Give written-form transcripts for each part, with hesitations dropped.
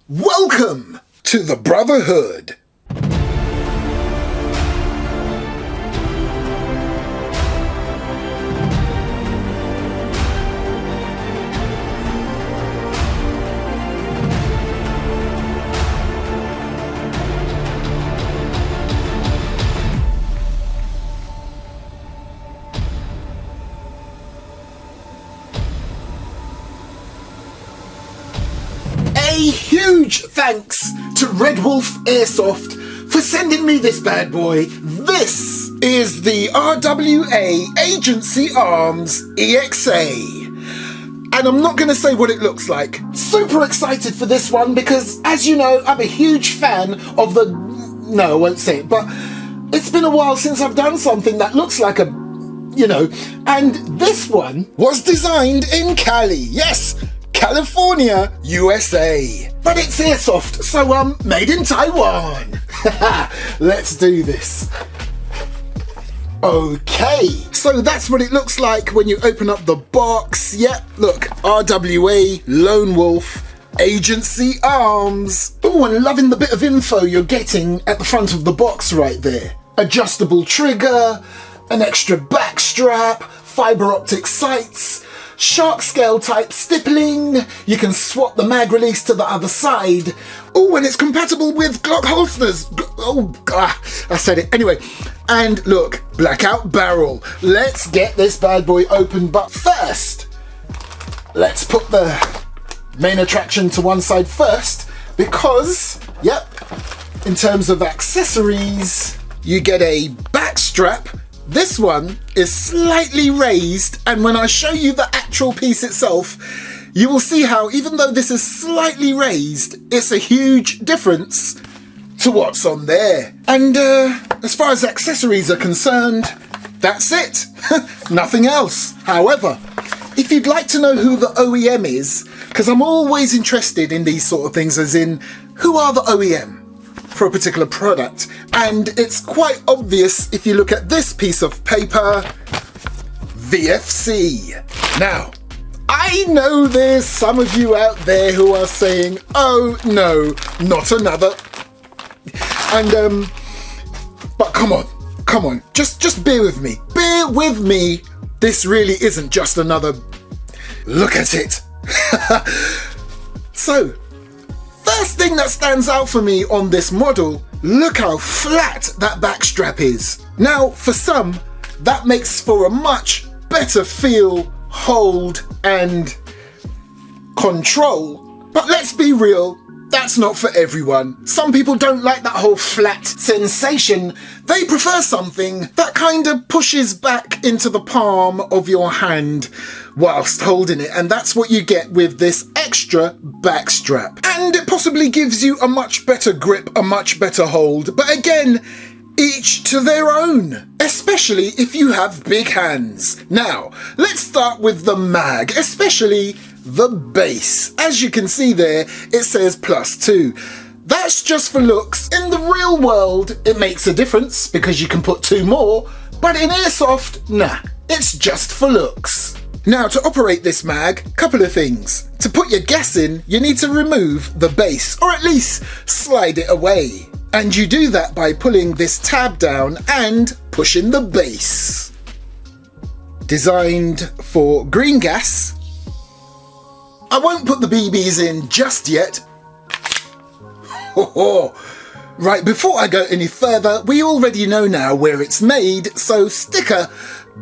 Welcome to the Brotherhood. A huge thanks to Redwolf Airsoft for sending me this bad boy. This is the RWA Agency Arms EXA. And I'm not going to say what it looks like. Super excited for this one because, as you know, I'm a huge fan of the... No, I won't say it, but it's been a while since I've done something that looks like a... You know, and this one was designed in Cali. Yes! California, USA. But it's airsoft, so made in Taiwan. Let's do this. Okay, so that's what it looks like when you open up the box. Yep, look, RWA, Lone Wolf, Agency Arms. Oh, and loving the bit of info you're getting at the front of the box right there. Adjustable trigger, an extra back strap, fiber optic sights, shark scale type stippling. You can swap the mag release to the other side. Oh, and it's compatible with Glock holsters. Oh, I said it. Anyway, and look, blackout barrel. Let's get this bad boy open, but first, let's put the main attraction to one side first because, yep, in terms of accessories, you get a back strap. This one is slightly raised, and when I show you the actual piece itself, you will see how even though this is slightly raised, it's a huge difference to what's on there. And as far as accessories are concerned, that's it. Nothing else. However, if you'd like to know who the OEM is, because I'm always interested in these sort of things, as in, who are the OEM for a particular product? And it's quite obvious if you look at this piece of paper, VFC. Now, I know there's some of you out there who are saying, oh no, not another. And, but come on, just bear with me. Bear with me. This really isn't just another, look at it. So, first thing that stands out for me on this model, look how flat that back strap is. Now, for some, that makes for a much better feel, hold, and control. But let's be real, that's not for everyone. Some people don't like that whole flat sensation. They prefer something that kind of pushes back into the palm of your hand whilst holding it, and that's what you get with this extra back strap. And it possibly gives you a much better grip, a much better hold, but again, each to their own, especially if you have big hands. Now, let's start with the mag, especially the base. As you can see there, it says +2. That's just for looks. In the real world, it makes a difference because you can put 2 more, but in airsoft, nah, it's just for looks. Now, to operate this mag, couple of things. To put your gas in, you need to remove the base, or at least slide it away. And you do that by pulling this tab down and pushing the base. Designed for green gas. I won't put the BBs in just yet. Right, before I go any further, we already know now where it's made, so sticker,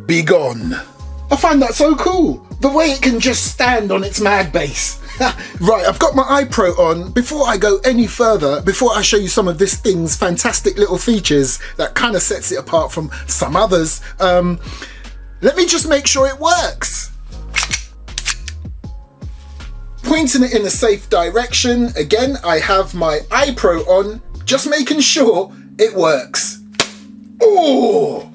be gone. I find that so cool, the way it can just stand on its mag base. Right, I've got my iPro on. Before I go any further, before I show you some of this thing's fantastic little features that kind of sets it apart from some others, let me just make sure it works. Pointing it in a safe direction. Again, I have my iPro on, just making sure it works. Oh!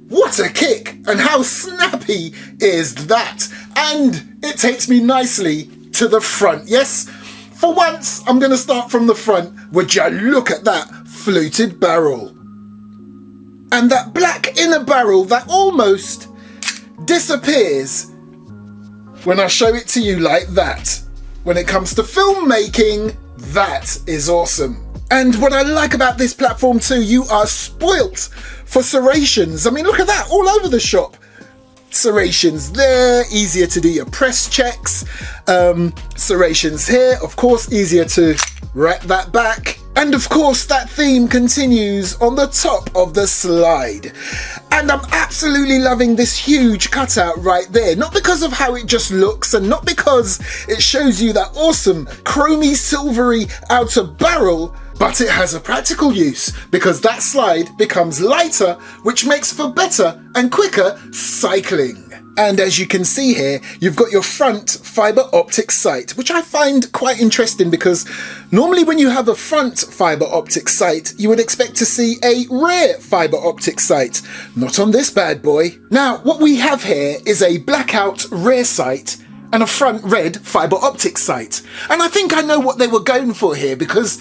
What a kick, and how snappy is that? And it takes me nicely to the front. Yes, for once, I'm going to start from the front. Would you look at that fluted barrel? And that black inner barrel that almost disappears when I show it to you like that. When it comes to filmmaking, That is awesome. And what I like about this platform too, you are spoilt for serrations. I mean, look at that, all over the shop. Serrations there, easier to do your press checks. Serrations here, of course, easier to wrap that back. And of course, that theme continues on the top of the slide. And I'm absolutely loving this huge cutout right there. Not because of how it just looks and not because it shows you that awesome chromy silvery outer barrel, but it has a practical use because that slide becomes lighter, which makes for better and quicker cycling. And as you can see here, you've got your front fibre optic sight, which I find quite interesting because normally when you have a front fibre optic sight, you would expect to see a rear fibre optic sight. Not on this bad boy. Now, what we have here is a blackout rear sight and a front red fibre optic sight. And I think I know what they were going for here because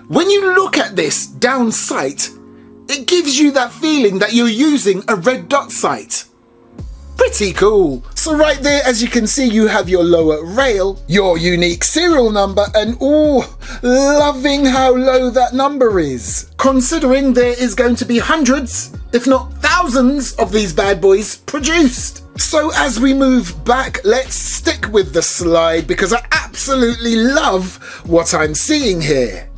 when you look at this down sight, it gives you that feeling that you're using a red dot sight. Pretty cool. So right there, as you can see, you have your lower rail, your unique serial number, and oh, loving how low that number is. Considering there is going to be hundreds, if not thousands, of these bad boys produced. So as we move back, let's stick with the slide because I absolutely love what I'm seeing here.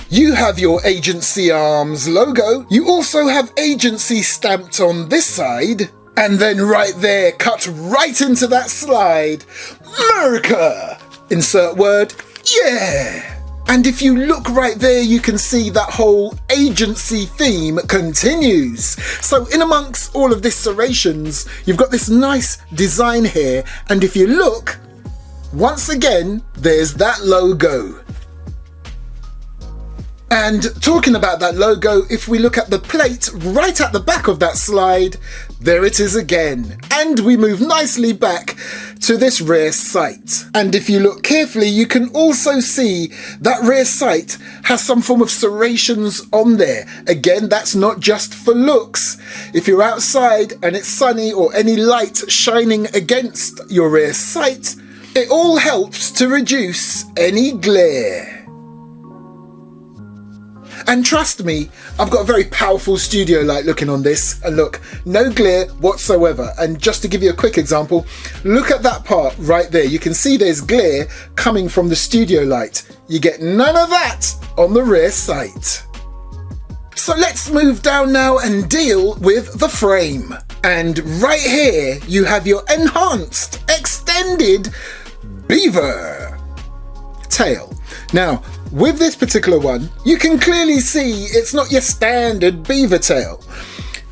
You have your Agency Arms logo. You also have agency stamped on this side. And then right there, cut right into that slide, America! Insert word, yeah! And if you look right there, you can see that whole agency theme continues. So in amongst all of this serrations, you've got this nice design here. And if you look, once again, there's that logo. And talking about that logo, if we look at the plate right at the back of that slide, there it is again. And we move nicely back to this rear sight. And if you look carefully, you can also see that rear sight has some form of serrations on there. Again, that's not just for looks. If you're outside and it's sunny or any light shining against your rear sight, it all helps to reduce any glare. And trust me, I've got a very powerful studio light looking on this, and look, no glare whatsoever. And just to give you a quick example, look at that part right there. You can see there's glare coming from the studio light. You get none of that on the rear sight. So let's move down now and deal with the frame. And right here, you have your enhanced, extended beaver tail. Now, with this particular one, you can clearly see it's not your standard beaver tail.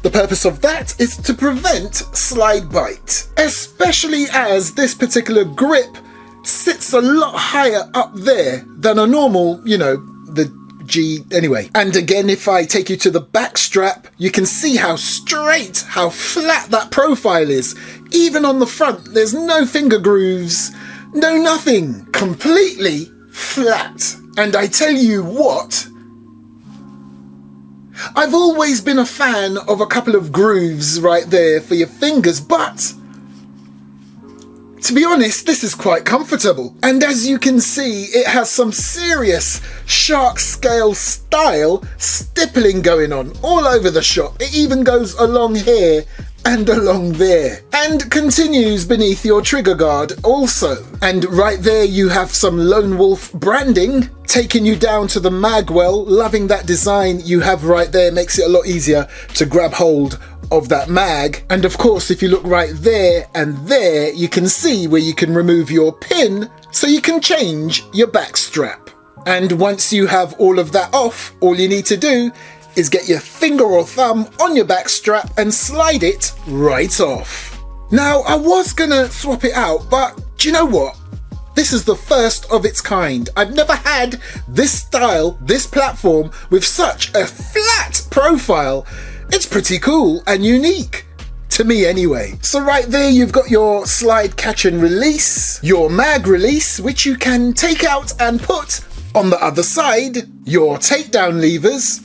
The purpose of that is to prevent slide bite, especially as this particular grip sits a lot higher up there than a normal, the G anyway. And again, if I take you to the back strap, you can see how straight, how flat that profile is. Even on the front, there's no finger grooves, no nothing, completely flat. And I tell you what, I've always been a fan of a couple of grooves right there for your fingers, but to be honest, this is quite comfortable. And as you can see, it has some serious shark scale style stippling going on all over the shop. It even goes along here and along there, and continues beneath your trigger guard also. And right there you have some Lone Wolf branding taking you down to the magwell. Loving that design you have right there, makes it a lot easier to grab hold of that mag. And of course, if you look right there and there, you can see where you can remove your pin so you can change your back strap. And once you have all of that off, all you need to do is get your finger or thumb on your back strap and slide it right off. Now, I was gonna swap it out, but do you know what? This is the first of its kind. I've never had this style, this platform with such a flat profile. It's pretty cool and unique. To me anyway. So right there you've got your slide catch and release, your mag release, which you can take out and put on the other side, your takedown levers,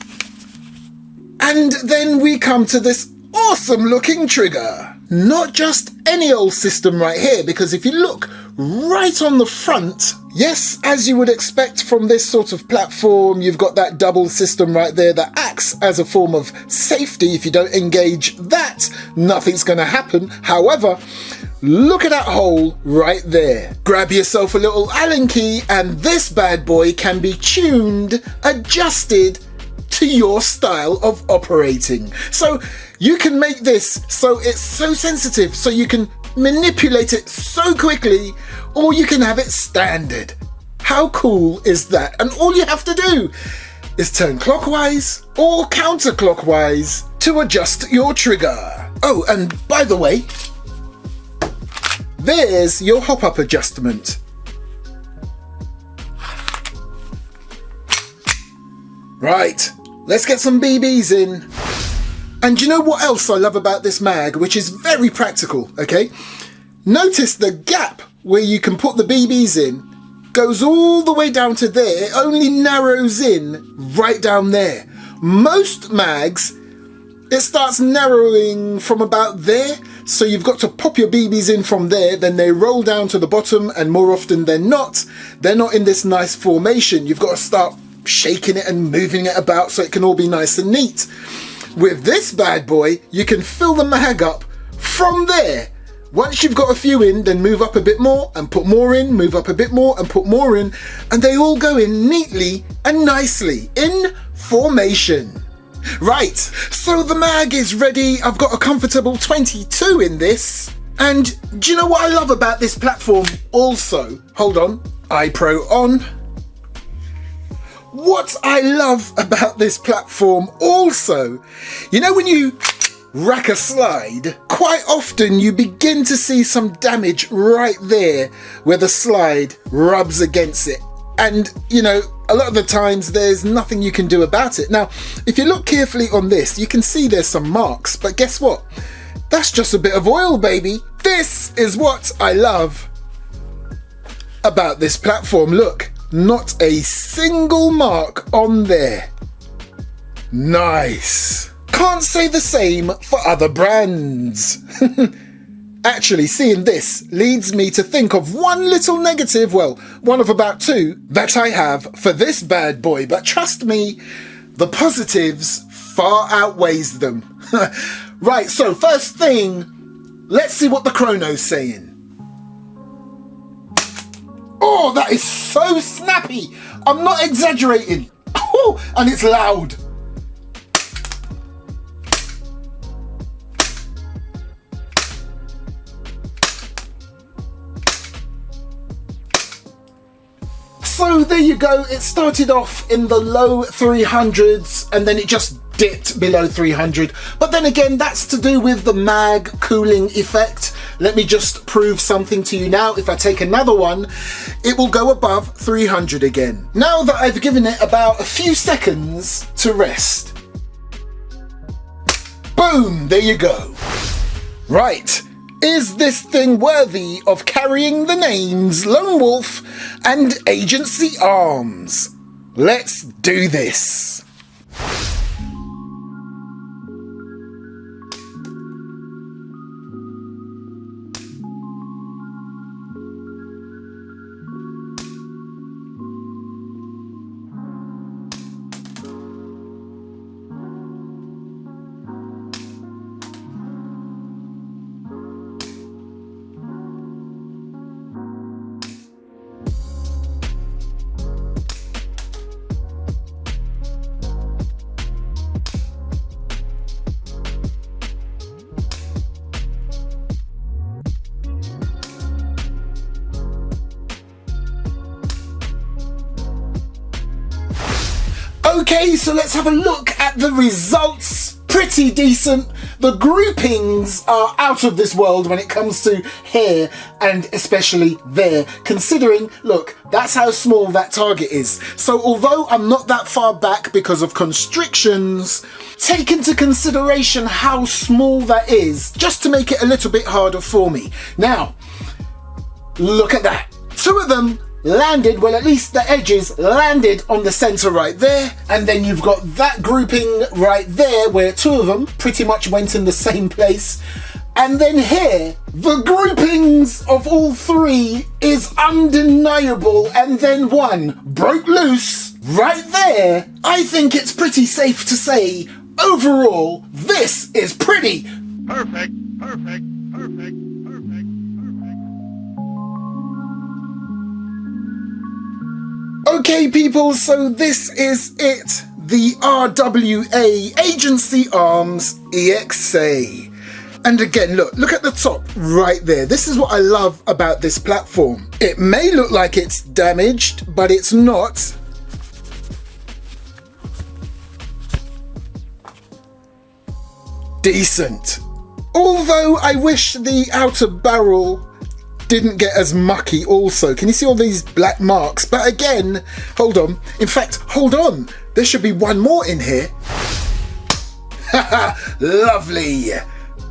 and then we come to this awesome looking trigger. Not just any old system right here, because if you look right on the front, Yes, as you would expect from this sort of platform, you've got that double system right there that acts as a form of safety. If you don't engage that, nothing's going to happen. However, look at that hole right there. Grab yourself a little Allen key and this bad boy can be tuned, adjusted to your style of operating. So you can make this so it's so sensitive, so you can manipulate it so quickly, or you can have it standard. How cool is that? And all you have to do is turn clockwise or counterclockwise to adjust your trigger. Oh, and by the way, there's your hop-up adjustment. Right, let's get some BBs in. And you know what else I love about this mag, which is very practical, okay? Notice the gap where you can put the BBs in goes all the way down to there. It only narrows in right down there. Most mags, it starts narrowing from about there. So you've got to pop your BBs in from there, then they roll down to the bottom, and more often than not, they're not in this nice formation. You've got to start shaking it and moving it about so it can all be nice and neat. With this bad boy, you can fill the mag up from there. Once you've got a few in, then move up a bit more and put more in, move up a bit more and put more in, and they all go in neatly and nicely in formation. Right, so the mag is ready. I've got a comfortable 22 in this. And do you know what I love about this platform also? Hold on, iPro on. What I love about this platform also, you know when you rack a slide, quite often you begin to see some damage right there where the slide rubs against it. And, you know, a lot of the times there's nothing you can do about it. Now, if you look carefully on this, you can see there's some marks, but guess what? That's just a bit of oil, baby. This is what I love about this platform. Look. Not a single mark on there. Nice. Can't say the same for other brands. Actually, seeing this leads me to think of one little negative, well, one of about two, that I have for this bad boy. But trust me, the positives far outweighs them. Right, so first thing, let's see what the chrono's saying. Oh, that is so snappy. I'm not exaggerating. Oh, and it's loud. So there you go. It started off in the low 300s and then it just dipped below 300. But then again, that's to do with the mag cooling effect. Let me just prove something to you now. If I take another one, it will go above 300 again. Now that I've given it about a few seconds to rest. Boom, there you go. Right, is this thing worthy of carrying the names Lone Wolf and Agency Arms? Let's do this. Okay, so let's have a look at the results. Pretty decent. The groupings are out of this world when it comes to here and especially there. Considering, look, that's how small that target is. So although I'm not that far back because of constrictions, take into consideration how small that is, just to make it a little bit harder for me. Now, look at that. Two of them landed, well, at least the edges landed on the center right there, and then you've got that grouping right there where two of them pretty much went in the same place, And then here, the groupings of all three is undeniable, and then one broke loose right there. I think it's pretty safe to say, overall, this is pretty perfect. Okay people, so this is it. The RWA Agency Arms EXA. And again, look at the top right there. This is what I love about this platform. It may look like it's damaged, but it's not. Decent. Although I wish the outer barrel didn't get as mucky also. Can you see all these black marks? But again, hold on. In fact, hold on. There should be one more in here. Haha, lovely.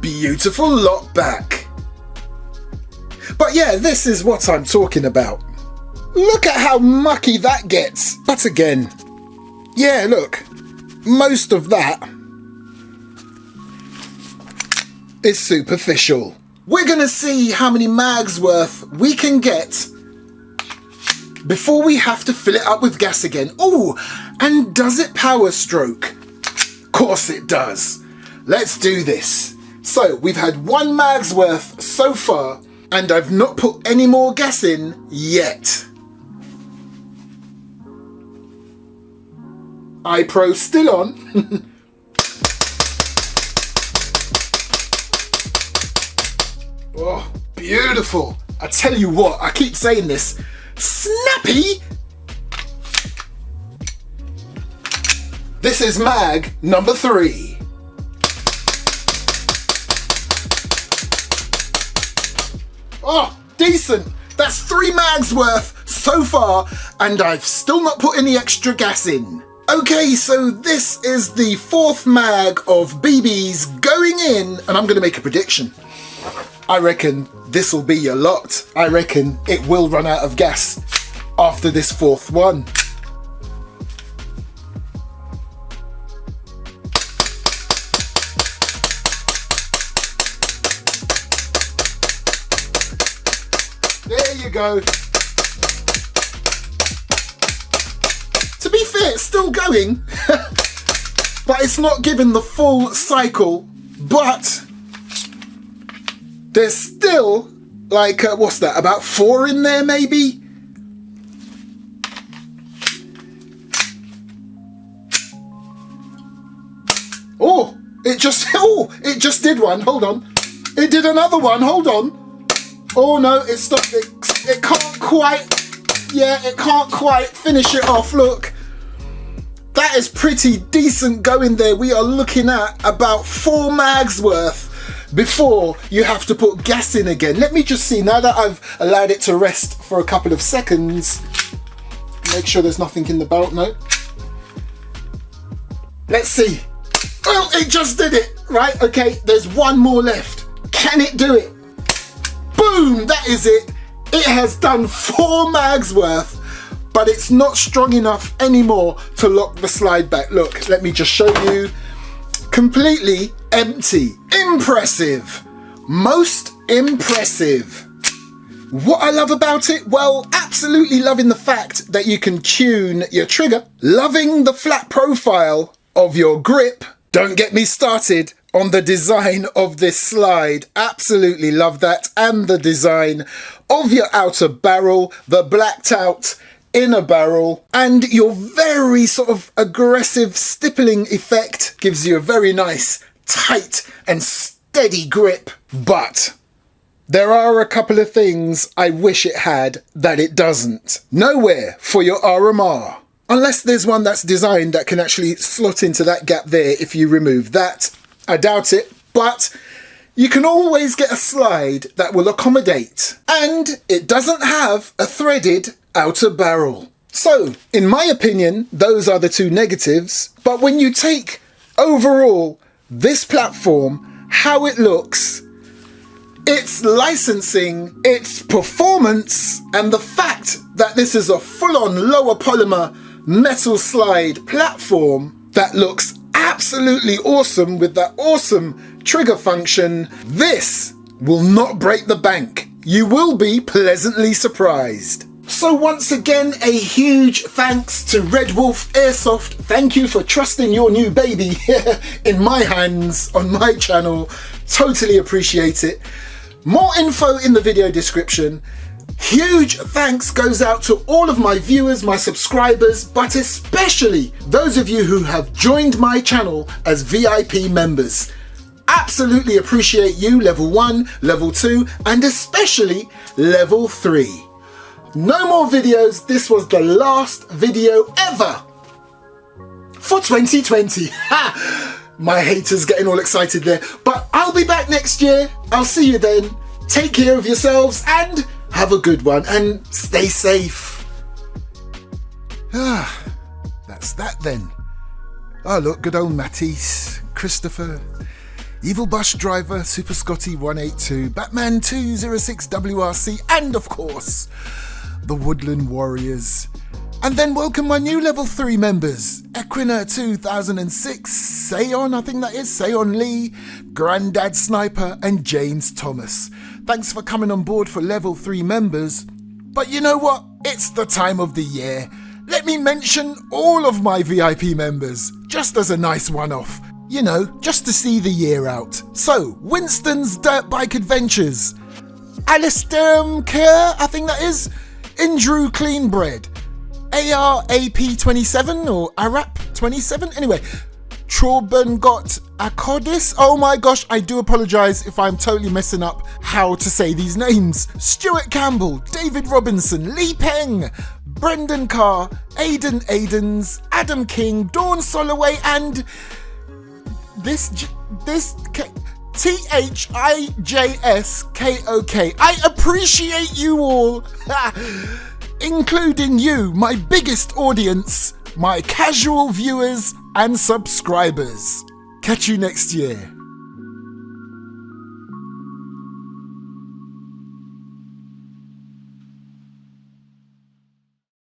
Beautiful lock back. But yeah, this is what I'm talking about. Look at how mucky that gets. But again, yeah, look, most of that is superficial. We're gonna see how many mags worth we can get before we have to fill it up with gas again. Oh, and does it power stroke? Of course it does. Let's do this. So we've had one mag's worth so far, and I've not put any more gas in yet. iPro still on. Oh, beautiful. I tell you what, I keep saying this. Snappy! This is mag number 3. Oh, decent. That's 3 mags worth so far, and I've still not put any extra gas in. Okay, so this is the 4th mag of BBs going in, and I'm going to make a prediction. I reckon this will be your lot. I reckon it will run out of gas after this 4th one. There you go. To be fair, it's still going, but it's not giving the full cycle, but there's still, like, what's that, about 4 in there maybe? Oh, it just did one, hold on. It did another one, hold on. Oh no, it stopped, it can't quite, yeah, it can't quite finish it off, look. That is pretty decent going there. We are looking at about 4 mags worth before you have to put gas in again. Let me just see, now that I've allowed it to rest for a couple of seconds, make sure there's nothing in the belt, no. Let's see. Oh, it just did it, right? Okay, there's one more left. Can it do it? Boom, that is it. It has done 4 mags worth, but it's not strong enough anymore to lock the slide back. Look, let me just show you. Completely empty. Impressive. Most impressive. What I love about it? Well, absolutely loving the fact that you can tune your trigger. Loving the flat profile of your grip. Don't get me started on the design of this slide. Absolutely love that. And the design of your outer barrel, the blacked out inner barrel, and your very sort of aggressive stippling effect gives you a very nice, tight and steady grip. But there are a couple of things I wish it had that it doesn't. Nowhere for your RMR. Unless there's one that's designed that can actually slot into that gap there if you remove that. I doubt it, but you can always get a slide that will accommodate. And it doesn't have a threaded outer barrel. So, in my opinion, those are the 2 negatives. But when you take overall this platform, how it looks, its licensing, its performance, and the fact that this is a full-on lower polymer metal slide platform that looks absolutely awesome with that awesome trigger function. This will not break the bank. You will be pleasantly surprised. So once again, a huge thanks to Redwolf Airsoft. Thank you for trusting your new baby in my hands on my channel. Totally appreciate it. More info in the video description. Huge thanks goes out to all of my viewers, my subscribers, but especially those of you who have joined my channel as VIP members. Absolutely appreciate you, level 1, level 2, and especially level 3. No more videos. This was the last video ever for 2020. Ha! My haters getting all excited there. But I'll be back next year. I'll see you then. Take care of yourselves and have a good one and stay safe. That's that then. Oh look, good old Matisse, Christopher, Evil Bus Driver, Super Scotty 182, Batman 206 WRC, and of course, the Woodland Warriors. And then welcome my new level 3 members, Equina 2006, Seon, I think that is, Seon Lee, Grandad Sniper, and James Thomas. Thanks for coming on board for level 3 members. But you know what? It's the time of the year. Let me mention all of my VIP members, just as a nice one-off. You know, just to see the year out. So, Winston's Dirt Bike Adventures, Alistair Kerr, I think that is, Andrew Cleanbread, ARAP27 or ARAP27, anyway, Trauben got Akodis. Oh my gosh, I do apologise if I'm totally messing up how to say these names. Stuart Campbell, David Robinson, Lee Peng, Brendan Carr, Aidan Aidens, Adam King, Dawn Soloway, and this THIJSKOK. I appreciate you all, including you, my biggest audience, my casual viewers and subscribers. Catch you next year.